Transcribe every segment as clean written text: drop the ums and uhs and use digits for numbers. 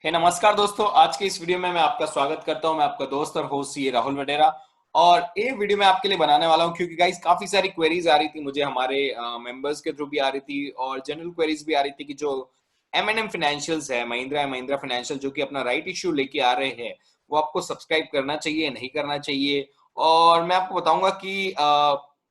नमस्कार दोस्तों। आज के इस वीडियो में मैं आपका स्वागत करता हूं। मैं आपका दोस्त और होस्ट ये राहुल वडेरा। और ये वीडियो मैं आपके लिए बनाने वाला हूं क्योंकि गाइस काफी सारी क्वेरीज आ रही थी मुझे, हमारे मेंबर्स के थ्रू भी आ रही थी और जनरल क्वेरीज भी आ रही थी कि जो M&M फाइनेंशियल्स है, महिंद्रा महिंद्रा फाइनेंशियल, जो कि अपना राइट इश्यू लेके आ रहे हैं, वो आपको सब्सक्राइब करना चाहिए नहीं करना चाहिए। और मैं आपको बताऊंगा कि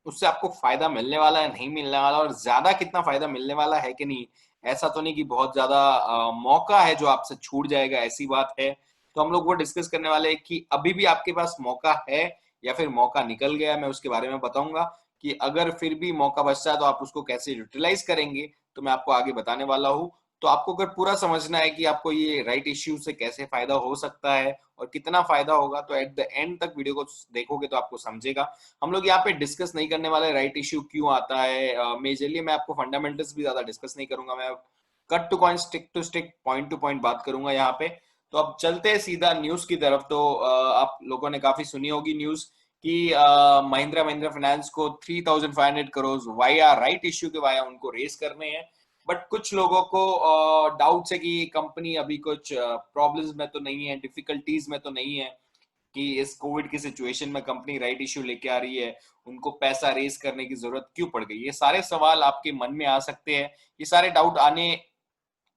उससे आपको फायदा मिलने वाला है नहीं मिलने वाला, और ज्यादा कितना फायदा मिलने वाला है कि नहीं। ऐसा तो नहीं कि बहुत ज्यादा मौका है जो आपसे छूट जाएगा, ऐसी बात है। तो हम लोग वो डिस्कस करने वाले हैं कि अभी भी आपके पास मौका है या फिर मौका निकल गया। मैं उसके बारे में बताऊंगा कि अगर फिर भी मौका बचता है तो आप उसको कैसे यूटिलाइज करेंगे, तो मैं आपको आगे बताने वाला हूँ। तो आपको अगर पूरा समझना है कि आपको ये राइट इश्यू से कैसे फायदा हो सकता है और कितना फायदा होगा, तो एट द एंड तक वीडियो को देखोगे तो आपको समझेगा। हम लोग यहाँ पे डिस्कस नहीं करने वाले राइट इश्यू क्यों आता है, मेजरली मैं आपको फंडामेंटल्स भी ज्यादा डिस्कस नहीं करूंगा। मैं cut to point, stick to stick, point to point बात करूंगा यहाँ पे। तो अब चलते हैं सीधा न्यूज की तरफ। तो आप लोगों ने काफी सुनी होगी न्यूज कि महिंद्रा महिंद्रा फाइनेंस को 3,500 करोड़ वाया राइट इश्यू के वाया उनको रेस करने हैं। बट कुछ लोगों को डाउट्स है कि ये कंपनी अभी कुछ प्रॉब्लम्स में तो नहीं है, डिफिकल्टीज में तो नहीं है, कि इस कोविड की सिचुएशन में कंपनी राइट इश्यू लेके आ रही है, उनको पैसा रेस करने की जरूरत क्यों पड़ गई। ये सारे सवाल आपके मन में आ सकते हैं, ये सारे डाउट आने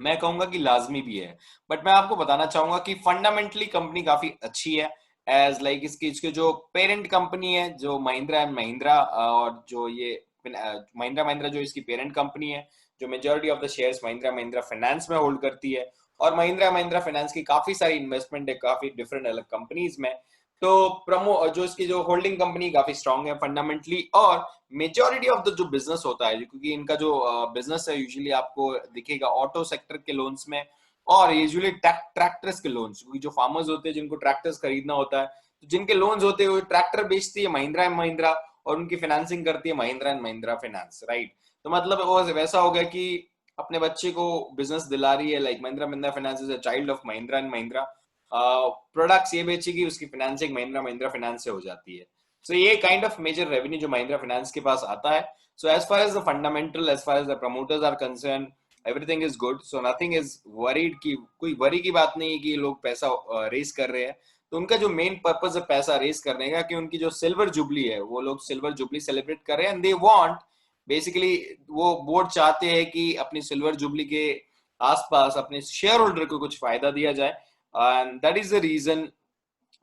मैं कहूंगा कि लाजमी भी है। बट मैं आपको बताना चाहूंगा कि फंडामेंटली कंपनी काफी अच्छी है। एज लाइक इसके जो पेरेंट कंपनी है, जो महिंद्रा एंड महिंद्रा, और जो ये महिंद्रा महिंद्रा जो इसकी पेरेंट कंपनी है, जो majority of the shares Mahindra Mahindra finance में होल्ड करती है। और महिंद्रा महिंद्रा फाइनेंस की काफी सारी इन्वेस्टमेंट है काफी डिफरेंट अलग कंपनीज में। तो प्रमो जो इसकी जो होल्डिंग कंपनी काफी स्ट्रांग है फंडामेंटली। और मेजोरिटी ऑफ द जो बिजनेस होता है, क्योंकि इनका जो बिजनेस है यूजुअली आपको दिखेगा ऑटो सेक्टर के लोन्स में, और यूजुअली ट्रैक्टर्स के लोन्स, क्योंकि जो फार्मर्स होते हैं जिनको ट्रैक्टर्स खरीदना होता है, तो जिनके लोन्स होते हैं वो ट्रैक्टर बेचती है महिंद्रा एंड महिंद्रा, और उनकी फाइनेंसिंग करती है Mahindra and Mahindra finance, right. तो मतलब वो वैसा हो गया कि अपने बच्चे को बिजनेस दिला रही है, like Mahindra Mahindra finance is a child of Mahindra and Mahindra. Products ये बेचेगी, उसकी फाइनेंसिंग महिंद्रा महिंद्रा फाइनेंस से हो जाती है। सो ये काइंड ऑफ मेजर रेवेन्यू जो महिंद्रा फाइनेंस के पास आता है। So as far as the fundamental, as far as the promoters are concerned, everything is good. So nothing is worried, की कोई वरी की बात नहीं है कि लोग पैसा रेस कर रहे हैं। तो उनका जो मेन पर्पस है पैसा रेस करने का, कि उनकी जो सिल्वर जुबली है, वो लोग सिल्वर जुबली सेलिब्रेट कर रहे हैं, एंड दे वांट बेसिकली, वो बोर्ड चाहते हैं कि अपनी सिल्वर जुबली के आसपास अपने शेयर होल्डर को कुछ फायदा दिया जाए। And that is the reason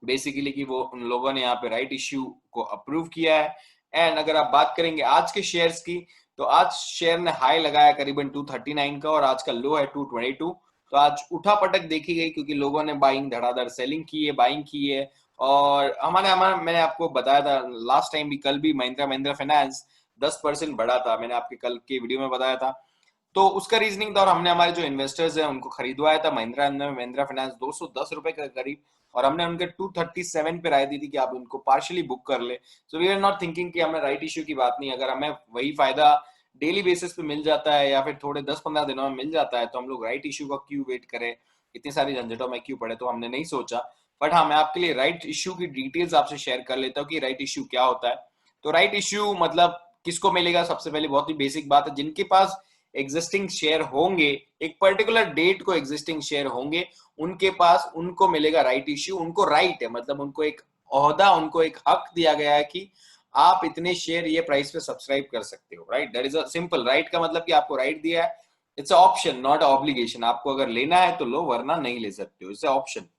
basically कि वो उन लोगों ने यहाँ पे राइट इश्यू को अप्रूव किया है। एंड अगर आप बात करेंगे आज के शेयर्स की, तो आज शेयर ने हाई लगाया करीबन 239 का, और आज का लो है 222। तो आज उठा पटक देखी गई क्योंकि लोगों ने बाइंग धड़ाधड़ सेलिंग की है, बाइंग की है। और हमारे हमारा मैंने आपको बताया था लास्ट टाइम भी, कल भी महिंद्रा महिंद्रा फाइनेंस 10% बढ़ा था, मैंने आपके कल के वीडियो में बताया था। तो उसका रीजनिंग था, और हमने हमारे जो इन्वेस्टर्स हैं उनको खरीदवाया था महिंद्रा महिंद्रा फाइनेंस 210 रुपए के करीब, और हमने उनके 237 पे राय दी थी कि आप उनको पार्शियली बुक कर ले। So we are not thinking कि हमें राइट इश्यू की बात नहीं, अगर हमें वही फायदा डेली बेसिस पे मिल जाता है या फिर थोड़े 10-15 दिनों में मिल जाता है, तो हम लोग राइट इश्यू का क्यों वेट करें, इतनी सारी झंझटों में क्यों पड़े, तो हमने नहीं सोचा। बट हाँ, मैं आपके लिए राइट इश्यू की डिटेल्स आपसे शेयर कर लेता हूँ कि राइट इश्यू क्या होता है। तो राइट इश्यू मतलब किसको मिलेगा, सबसे पहले बहुत ही बेसिक बात है, जिनके पास एग्जिस्टिंग शेयर होंगे, एक पर्टिकुलर डेट को एग्जिस्टिंग शेयर होंगे, उनके पास उनको मिलेगा राइट इश्यू। उनको राइट है, मतलब उनको एक ओहदा, उनको एक हक दिया गया है कि आप इतने शेयर ये प्राइस पे सब्सक्राइब कर सकते हो, right. That is a simple right का मतलब कि आपको राइट दिया है। इट्स ऑप्शन नॉट ऑब्लिगेशन, आपको अगर लेना है तो लो, वरना नहीं ले सकते हो। It's option,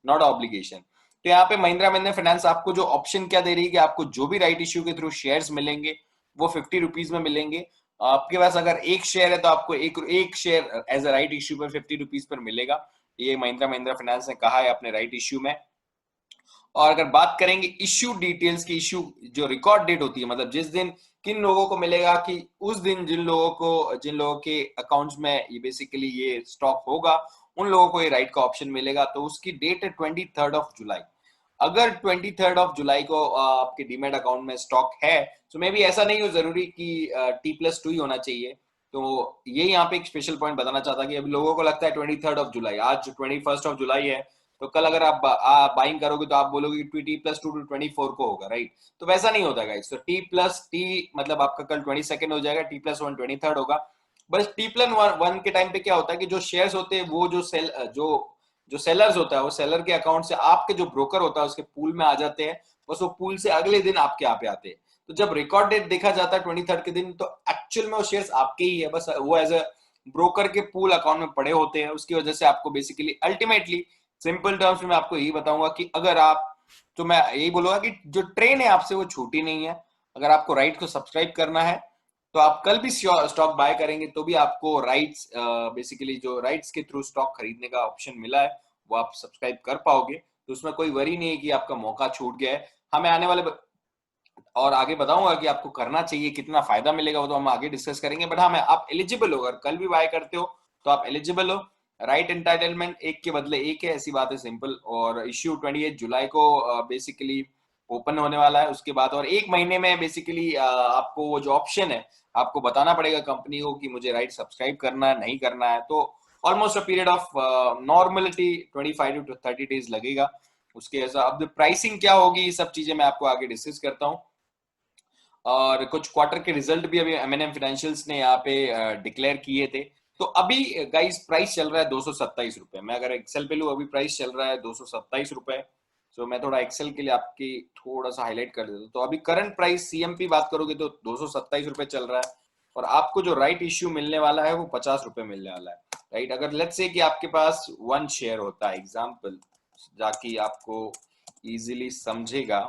not obligation. तो यहाँ पे महिंद्रा महिंद्रा फाइनेंस आपको जो ऑप्शन क्या दे रही है कि आपको जो भी राइट इश्यू के थ्रू शेयर्स मिलेंगे वो 50 रुपीज में मिलेंगे। आपके पास अगर एक शेयर है तो आपको एक share as a right issue पर 50 रुपीज पर मिलेगा। ये महिंद्रा महिंद्रा फाइनेंस ने कहा है अपने राइट इश्यू में। और अगर बात करेंगे इश्यू डिटेल्स की, इश्यू जो रिकॉर्ड डेट होती है, मतलब जिस दिन किन लोगों को मिलेगा, कि उस दिन जिन लोगों के अकाउंट्स में ये बेसिकली ये स्टॉक होगा, उन लोगों को ये राइट का ऑप्शन मिलेगा। तो उसकी डेट है 23 जुलाई। अगर 23 जुलाई को आपके डीमेट अकाउंट में स्टॉक है, तो मे भी ऐसा नहीं हो जरूरी कि T+2 ही होना चाहिए। तो ये यहाँ पे एक स्पेशल पॉइंट बताना चाहता कि अभी लोगों को लगता है 23 जुलाई, आज 21 जुलाई है, तो कल अगर आप बाइंग करोगे तो आप बोलोगे T+2 to 24 को होगा, राइट। तो वैसा नहीं होता गाइस। तो T+T मतलब आपका कल 22 हो जाएगा, T+1 23 होगा। बस T+1 के टाइम पे क्या होता है कि जो शेयर्स होते हैं वो जो सेलर्स होता है वो सेलर के अकाउंट से आपके जो ब्रोकर होता है उसके पूल में आ जाते हैं, बस वो पूल से अगले दिन आपके यहाँ पे आते हैं। तो जब रिकॉर्ड डेट देखा जाता है 23 के दिन, तो एक्चुअल में वो शेयर्स आपके ही है, बस वो एज अ ब्रोकर के पूल अकाउंट में पड़े होते हैं। उसकी वजह से आपको बेसिकली अल्टीमेटली सिंपल टर्म्स में मैं आपको यही बताऊंगा कि अगर आप, तो मैं यही बोलूंगा कि जो ट्रेन है आपसे वो छूटी नहीं है। अगर आपको राइट को सब्सक्राइब करना है तो आप कल भी स्टॉक बाय करेंगे तो भी आपको राइट्स, बेसिकली जो राइट्स के थ्रू स्टॉक खरीदने का ऑप्शन मिला है वो आप सब्सक्राइब कर पाओगे। तो उसमें कोई वरी नहीं है कि आपका मौका छूट गया है। हमें आने वाले और आगे बताऊंगा कि आपको करना चाहिए, कितना फायदा मिलेगा वो तो हम आगे डिस्कस करेंगे। बट हाँ, मैं आप एलिजिबल हो, अगर कल भी बाय करते हो तो आप एलिजिबल हो। राइट एंटाइटलमेंट एक के बदले एक है, ऐसी बात है, सिंपल। और इश्यू 28 जुलाई को बेसिकली ओपन होने वाला है। उसके बाद और एक महीने में बेसिकली आपको वो जो ऑप्शन है आपको बताना पड़ेगा कंपनी को कि मुझे राइट सब्सक्राइब करना है नहीं करना है। तो almost a period of normality 25 to 30 days लगेगा उसके। ऐसा अब प्राइसिंग क्या होगी ये सब चीजें मैं आपको आगे डिस्कस करता हूँ। और कुछ क्वार्टर के रिजल्ट भी अभी एमएनएम फाइनेंशियल्स ने यहाँ पे डिक्लेयर किए थे। तो अभी गाइस प्राइस चल रहा है 227 रुपए। मैं अगर एक्सेल पे लूँ, अभी प्राइस चल रहा है 227 रुपए। सो मैं थोड़ा एक्सेल के लिए आपकी थोड़ा सा हाईलाइट कर देता हूँ। तो अभी करंट प्राइस सीएमपी बात करोगे तो 227 रुपए चल रहा है। और आपको जो राइट इश्यू मिलने वाला है वो 50 रुपए मिलने वाला है। राइट, अगर लेट्स से कि आपके पास 1 शेयर होता है, एग्जाम्पल जाकि आपको इजीली समझेगा।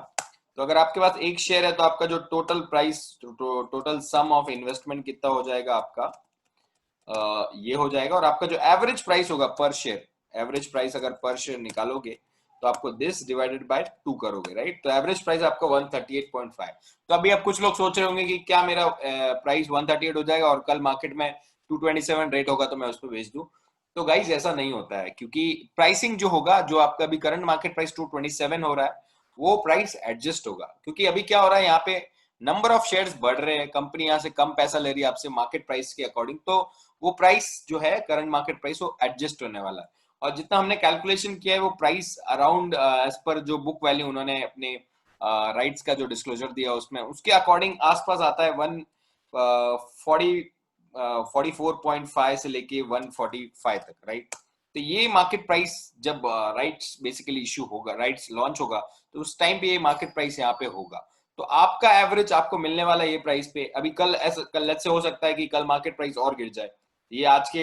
तो अगर आपके पास 1 शेयर है तो आपका जो total price, total sum of investment कितना हो जाएगा आपका, ये हो जाएगा। और आपका जो एवरेज प्राइस होगा पर शेयर, एवरेज प्राइस अगर पर शेयर निकालोगे तो आपको दिस डिवाइडेड बाय 2 करोगे। राइट, तो एवरेज प्राइस आपका 138.5। तो अभी आप कुछ लोग सोच रहे होंगे कि क्या मेरा प्राइस 138 हो जाएगा और कल मार्केट में 227 रेट होगा तो मैं उस पर बेच दूं। तो गाइज ऐसा नहीं होता है, क्योंकि प्राइसिंग जो होगा, जो आपका अभी करंट मार्केट प्राइस 227 हो रहा है, वो प्राइस एडजस्ट होगा। क्योंकि अभी क्या हो रहा है, यहाँ पे नंबर ऑफ शेयर्स बढ़ रहे हैं, कंपनी यहाँ से कम पैसा ले रही है आपसे मार्केट प्राइस के अकॉर्डिंग। तो वो प्राइस जो है करंट मार्केट प्राइस वो एडजस्ट होने वाला है। और जितना हमने कैलकुलेशन किया है वो प्राइस अराउंड एज पर जो बुक वैल्यू उन्होंने अपने राइट्स का जो डिस्क्लोजर दिया उसमें, उसके अकॉर्डिंग आसपास आता है 144.5 से लेके 145 तक। राइट, तो ये मार्केट प्राइस जब राइट्स बेसिकली इश्यू होगा, राइट्स लॉन्च होगा, तो उस टाइम पे ये मार्केट प्राइस यहाँ पे होगा। तो आपका एवरेज आपको मिलने वाला है ये प्राइस पे। अभी कल ऐसा, कल लेट्स से हो सकता है कि कल मार्केट प्राइस और गिर जाए। ये आज के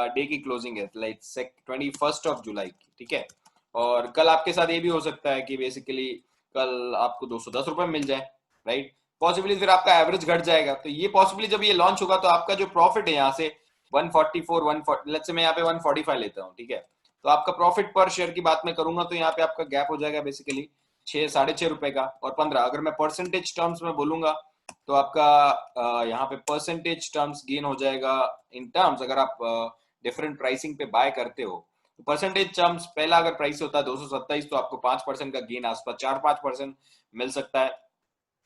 डे की क्लोजिंग है, लाइक 21 जुलाई की, ठीक है। और कल आपके साथ ये भी हो सकता है कि बेसिकली कल आपको 210 रुपए मिल जाए। राइट, पॉसिबली फिर आपका एवरेज घट जाएगा। तो ये पॉसिबली जब ये लॉन्च होगा तो आपका जो प्रॉफिट है यहाँ से 144, 140, लेट्स से मैं यहाँ पे 145 लेता हूँ, ठीक है। तो आपका प्रॉफिट पर शेयर की बात मैं करूंगा तो यहाँ पे आपका गैप हो जाएगा बेसिकली 6-6.5 रुपए का और 15। अगर मैं परसेंटेज टर्म्स में बोलूंगा तो आपका यहाँ पे परसेंटेज टर्म्स गेन हो जाएगा इन टर्म्स, अगर आप डिफरेंट प्राइसिंग पे बाय करते हो तो परसेंटेज टर्म्स, पहला अगर प्राइस होता है 227 तो आपको 5% का गेन, आसपास 4-5% मिल सकता है।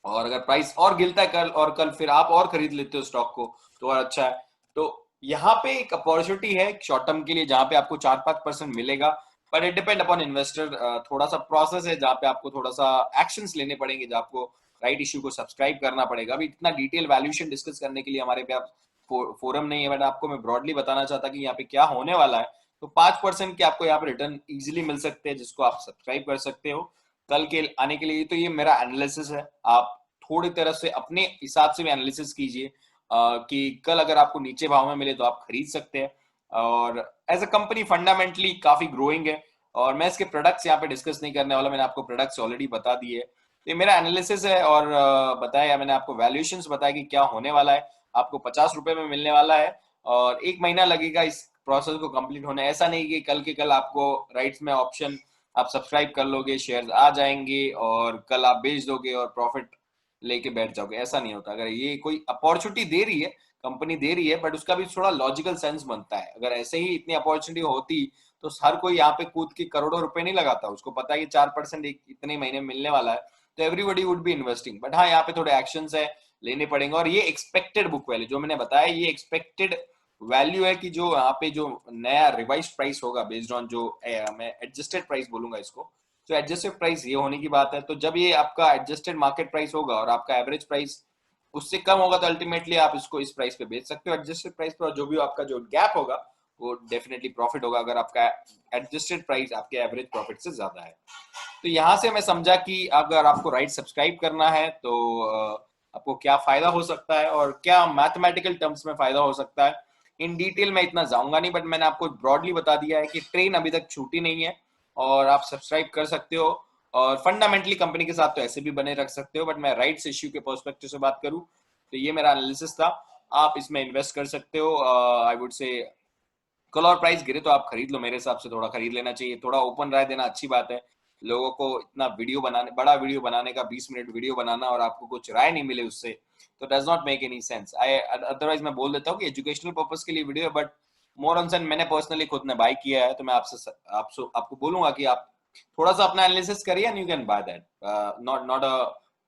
और अगर प्राइस और गिरता है कल, और कल फिर आप और खरीद लेते हो स्टॉक को तो और अच्छा है। तो यहाँ पे एक अपॉर्चुनिटी है शॉर्ट टर्म के लिए जहां पे आपको 4-5% मिलेगा। But it depend upon investor, थोड़ा सा प्रोसेस है जहाँ पे आपको थोड़ा सा एक्शंस लेने पड़ेंगे, जहाँ आपको राइट इश्यू को सब्सक्राइब करना पड़ेगा। अभी इतना डिटेल वैल्यूएशन डिस्कस करने के लिए हमारे पे आप फोरम नहीं है, बट आपको मैं ब्रॉडली बताना चाहता कि यहाँ पे क्या होने वाला है। तो 5% के आपको यहाँ पे रिटर्न इजिली मिल सकते हैं जिसको आप सब्सक्राइब कर सकते हो कल के आने के लिए। तो ये मेरा एनालिसिस है, आप थोड़ी तरह से अपने हिसाब से भी एनालिसिस कीजिए कि कल अगर आपको नीचे भाव में मिले तो आप खरीद सकते हैं। और एज अ कंपनी फंडामेंटली काफी ग्रोइंग है। और मैं इसके प्रोडक्ट्स यहाँ पे डिस्कस नहीं करने वाला, मैंने आपको प्रोडक्ट्स ऑलरेडी बता दिए। ये मेरा एनालिसिस है और बताया, मैंने आपको वैल्यूएशंस बताया कि क्या होने वाला है। आपको 50 रुपए में मिलने वाला है और 1 महीना लगेगा इस प्रोसेस को कंप्लीट होने। ऐसा नहीं कि कल के कल आपको राइट्स में ऑप्शन आप सब्सक्राइब कर लोगे, शेयर्स आ जाएंगे और कल आप बेच दोगे और प्रॉफिट लेके बैठ जाओगे, ऐसा नहीं होता। अगर ये कोई अपॉर्चुनिटी दे रही है, कंपनी दे रही है, बट उसका भी थोड़ा लॉजिकल सेंस बनता है। अगर ऐसे ही इतनी अपॉर्चुनिटी होती तो हर कोई यहाँ पे कूद के करोड़ों रुपए नहीं लगाता, उसको पता है कि 4% एक इतने महीने मिलने वाला है, तो everybody would be investing. But हाँ, यहाँ पे थोड़े एक्शंस है लेने पड़ेंगे। और ये एक्सपेक्टेड बुक वैल्यू जो मैंने बताया, ये एक्सपेक्टेड वैल्यू है कि जो यहाँ पे जो नया रिवाइज प्राइस होगा बेस्ड ऑन जो मैं एडजस्टेड प्राइस बोलूंगा इसको, तो एडजस्टेड प्राइस ये होने की बात है। तो जब ये आपका एडजस्टेड मार्केट प्राइस होगा और आपका एवरेज प्राइस उससे कम होगा तो अल्टीमेटली आप इसको इस प्राइस पे बेच सकते हो एडजस्टेड प्राइस पे, और जो भी आपका जो गैप होगा वो डेफिनेटली प्रॉफिट होगा अगर आपका एडजस्टेड प्राइस आपके एवरेज प्रॉफिट से ज्यादा है। तो यहाँ से मैं समझा कि अगर आपको राइट सब्सक्राइब करना है तो आपको क्या फायदा हो सकता है और क्या मैथमेटिकल टर्म्स में फायदा हो सकता है। इन डिटेल में इतना जाऊंगा नहीं, बट मैंने आपको ब्रॉडली बता दिया है कि ट्रेन अभी तक छूटी नहीं है और आप सब्सक्राइब कर सकते हो, और फंडामेंटली कंपनी के साथ तो ऐसे भी बने रख सकते हो, बट मैं राइट्स इश्यू के पर्सपेक्टिव से बात करूं तो ये मेरा एनालिसिस था। आप इसमें इन्वेस्ट कर सकते हो। आई वुड से कल और प्राइस गिरे तो आप खरीद लो, मेरे हिसाब से थोड़ा खरीद लेना चाहिए। थोड़ा ओपन राय देना अच्छी बात है, लोगों को इतना वीडियो बनाने, बड़ा वीडियो बनाने का 20 मिनट वीडियो बनाना और आपको कुछ राय नहीं मिले उससे, तो does not make any sense. I otherwise मैं बोल देता हूँ कि एजुकेशनल पर्पस के लिए वीडियो है, बट मोर ऑन सन मैंने पर्सनली खुद ने बाय किया है, तो मैं आपको बोलूंगा कि आप थोड़ा सा अपना एनालिसिस करिए and you can by that. Not not a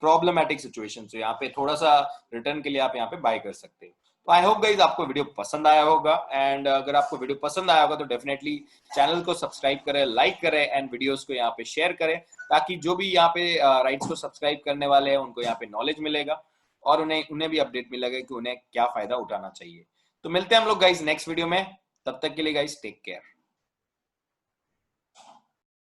problematic situation, तो यहाँ पे थोड़ा सा रिटर्न के लिए आप यहाँ पे बाय कर सकते हैं। तो आई होप गाइज आपको वीडियो पसंद आया होगा, एंड अगर आपको वीडियो पसंद आया होगा तो डेफिनेटली चैनल को सब्सक्राइब करें, लाइक करें एंड वीडियोस को यहाँ पे शेयर करें, ताकि जो भी यहाँ पे राइट्स को सब्सक्राइब करने वाले हैं उनको यहाँ पे नॉलेज मिलेगा और उन्हें उन्हें भी अपडेट मिलेगा कि उन्हें क्या फायदा उठाना चाहिए। तो मिलते हैं हम लोग गाइज नेक्स्ट वीडियो में, तब तक के लिए गाइज टेक केयर।